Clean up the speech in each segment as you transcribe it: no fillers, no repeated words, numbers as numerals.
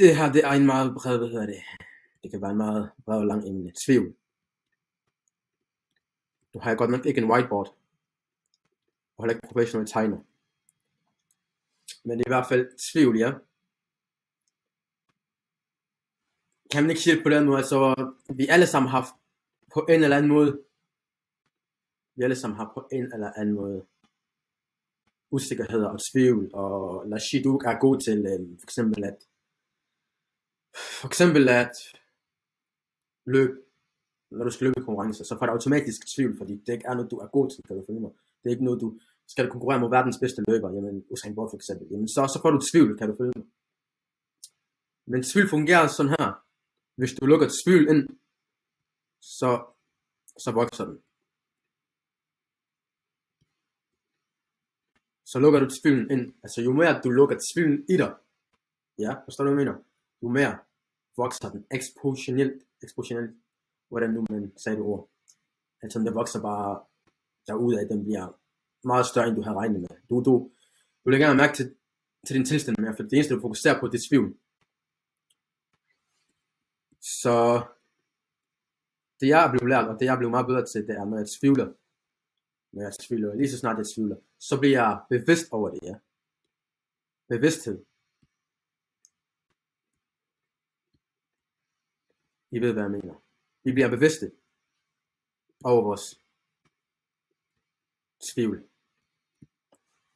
Det her, det er en meget bred, hvad hedder det? Det kan være en meget bred og lang emne. Tvivl. Du har godt nok ikke en whiteboard. Og heller ikke professionelle tegner. Men det er i hvert fald tvivl, ja. Kan man ikke sige det på den måde, altså vi alle sammen har på en eller anden måde, usikkerheder og tvivl, og lad os sige, du er god til for eksempel at løbe, når du skal løbe i konkurrencer, så får du automatisk tvivl, fordi det ikke er noget, du er god til, kan du følge mig. Det er ikke noget, du skal konkurrere mod verdens bedste løber, jamen Usain Bolt for eksempel, jamen så får du tvivl, kan du følge mig. Men tvivl fungerer sådan her. Hvis du lukker tvivl ind, så vokser den. Så lukker du tvivlen ind. Altså jo mere du lukker tvivlen i dig, ja, forstår du hvad jeg mener? Jo mere vokser den eksponentielt, hvordan nu man sagde det ord. Altså den vokser bare derudad, den bliver meget større, end du havde regnet med. Du lægger gerne mærke til din tilstand mere, for det eneste du fokuserer på, det er tvivl. Så det jeg er blevet lært, og det jeg er blevet meget bedre til, det er, når jeg tvivler, lige så snart jeg tvivler, så bliver jeg bevidst over det, ja. Bevidsthed. I ved, hvad jeg mener. Vi bliver bevidste over vores tvivl.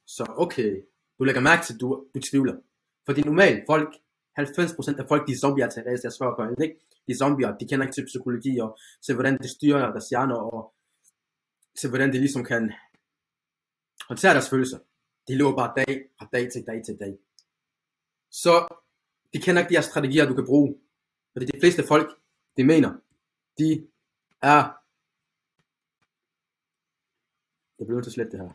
Så okay, du lægger mærke til, at du tvivler. Fordi normalt folk, 90% af folk, de er zombier til at jeg svarer på alt, ikke? De zombier, de kender ikke til psykologi, og til hvordan det styrer deres hjerner, og til hvordan de ligesom kan håndtere deres følelser. De lever bare dag til dag. Så de kender ikke de her strategier, du kan bruge. Fordi de fleste folk, de mener, de er... Jeg bliver nødt til at slette det her.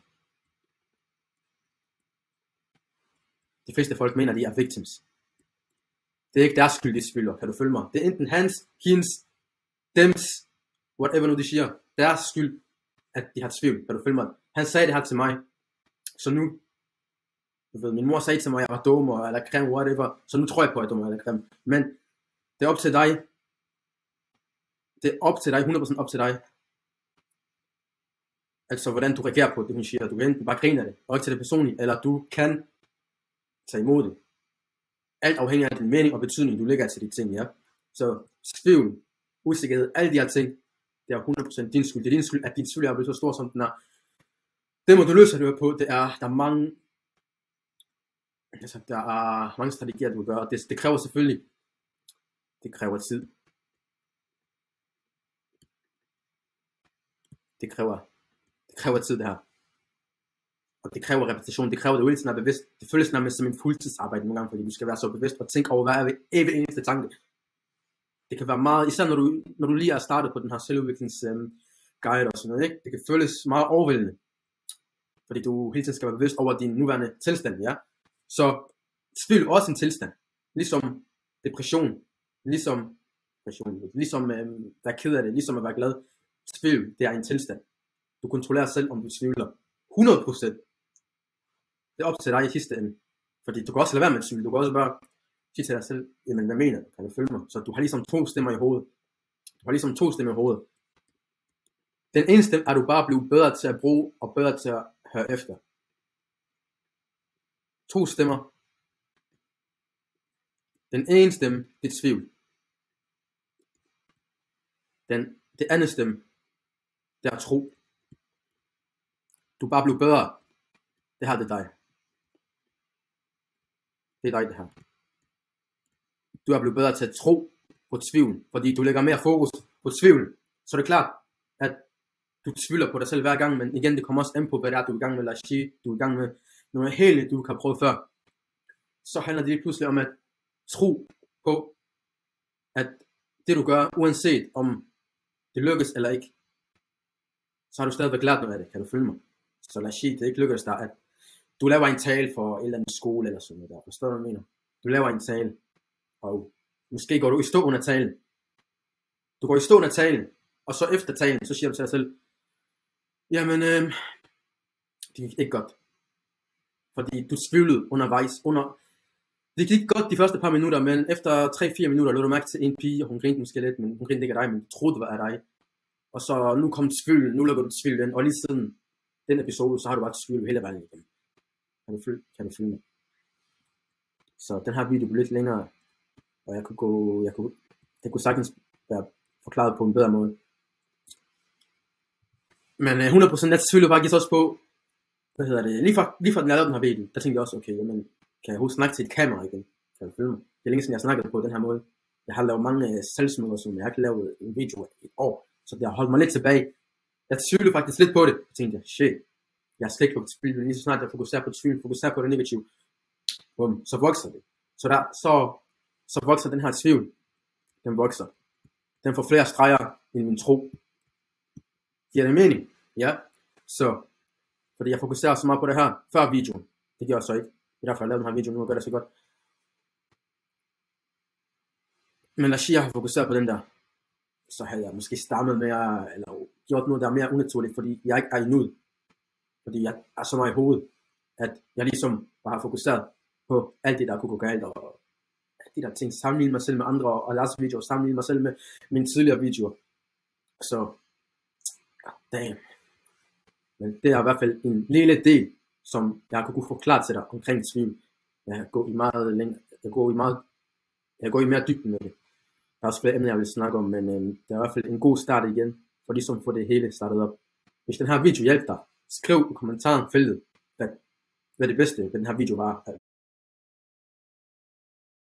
De fleste folk mener, de er victims. Det er ikke deres skyld, de tvivler. Kan du følge mig? Det er enten hans, hendes, dems, whatever nu de siger. Deres skyld, at de har tvivl. Kan du følge mig? Han sagde det her til mig. Så nu, du ved, min mor sagde til mig, at jeg var dum, eller grim, whatever. Så nu tror jeg på, at jeg er dum, eller grim. Men det er op til dig. Det er op til dig, 100% op til dig. Altså, hvordan du reagerer på det, hun siger. Du kan enten bare grine af det, og ikke til det personlige, eller du kan tage imod det. Alt afhænger af din mening og betydning, du lægger til de ting, ja. Så tvivl, usikkerhed, alle de her ting, det er 100% din skyld. Det er din skyld, at din tvivl er blevet så stor, som den er. Det må du løse det på. Der er mange strategier, du kan gøre. Det kræver selvfølgelig, det kræver tid. Det kræver tid, det her. Og det kræver repetition, det kræver, at du hele tiden er bevidst. Det føles nærmest som en fuldtidsarbejde nogle gange, fordi du skal være så bevidst og tænke over, hvad er ved eneste tanke. Det kan være meget, især når du lige er startet på den her selvudviklingsguide og sådan noget, ikke? Det kan føles meget overvældende, fordi du hele tiden skal være bevidst over din nuværende tilstand, ja. Så tvivl også en tilstand, ligesom depression, ligesom være ked af det, ligesom at være glad. Tvivl, det er en tilstand. Du kontrollerer selv, om du tvivler. 100%. Det er op til dig i sidste ende. Fordi du kan også lade være med at tvivle. Du kan også bare sige til dig selv, jamen hvad mener du? Kan du følge mig? Så du har ligesom to stemmer i hovedet. Den ene stemme er du bare blevet bedre til at bruge, og bedre til at høre efter. To stemmer. Den ene stemme, det er tvivl. Det andet stemme, det er tro. Du er bare blevet bedre. Det her, det er dig. Det er dig, det her. Du er blevet bedre til at tro på tvivl, fordi du lægger mere fokus på tvivl. Så det er klart, at du tvivler på dig selv hver gang, men igen, det kommer også an på, hvad det er, du er i gang med. Lad os sige, du er i gang med noget helt, du kan prøve før. Så handler det pludselig om at tro på, at det du gør, uanset om det lykkes eller ikke, så har du stadigvæk lært noget af det. Kan du følge mig? Så lad os sige, det ikke lykkes dig, at du laver en tale for en eller anden skole eller sådan noget der. Forstår du, hvad jeg mener? Du laver en tale, og måske går du i stå under talen. Du går i stå under talen, og så efter talen, så siger du til dig selv, jamen, det gik ikke godt. Fordi du tvivlede undervejs, Det gik godt de første par minutter, men efter 3-4 minutter lå du mærke til en pige, og hun grinte måske lidt, men hun grinte ikke af dig, men troede, det var af dig. Og så nu kom tvivlen, nu lukker du tvivlen, og lige siden den episode, så har du bare tvivl hele vejen igennem. Kan du følge med? Så den her video blev lidt længere, og det kunne sagtens være forklaret på en bedre måde. Men 100% jeg tvivlede faktisk også på, lige fra den jeg lavede den her video, der tænkte jeg også, okay, jamen, kan jeg huske snakke til et kamera igen? Kan du følge mig? Det er længe siden jeg snakkede på den her måde. Jeg har lavet mange salgsmøder, som jeg har ikke lavet en video i et år, så det har holdt mig lidt tilbage. Jeg tvivlede faktisk lidt på det. Jeg tænkte, shit, jeg har slet ikke lukket tvivl, lige så snart jeg fokuserer på tvivl, fokuserer på det negative, så vokser det. Så vokser den her tvivl, den vokser. Den får flere streger end min tro. Giver det mening? Ja. Så, fordi jeg fokuserer så meget på det her, før videoen. Det gør jeg så ikke. Det er derfor, jeg lavede den her video nu, og gør det så godt. Men lad os sige, jeg har fokuseret på den der, så havde jeg måske stammet mere, eller gjort noget, der er mere unaturligt, fordi jeg ikke er i nuet. Fordi jeg er så meget i hovedet, at jeg ligesom bare har fokuseret på alt det, der kunne gå galt, og alt de der ting, sammenligne mig selv med andre, og Lars videoer, sammenligne mig selv med mine tidligere videoer. Så, damn. Men det er i hvert fald en lille del, som jeg kunne forklare til dig omkring tvivl. Jeg går i mere dybden med det. Der er også flere emner, jeg vil snakke om, men det er i hvert fald en god start igen, for ligesom at få det hele startet op. Hvis den her video hjælper dig, skriv i kommentarfeltet, hvad det bedste ved den her video var,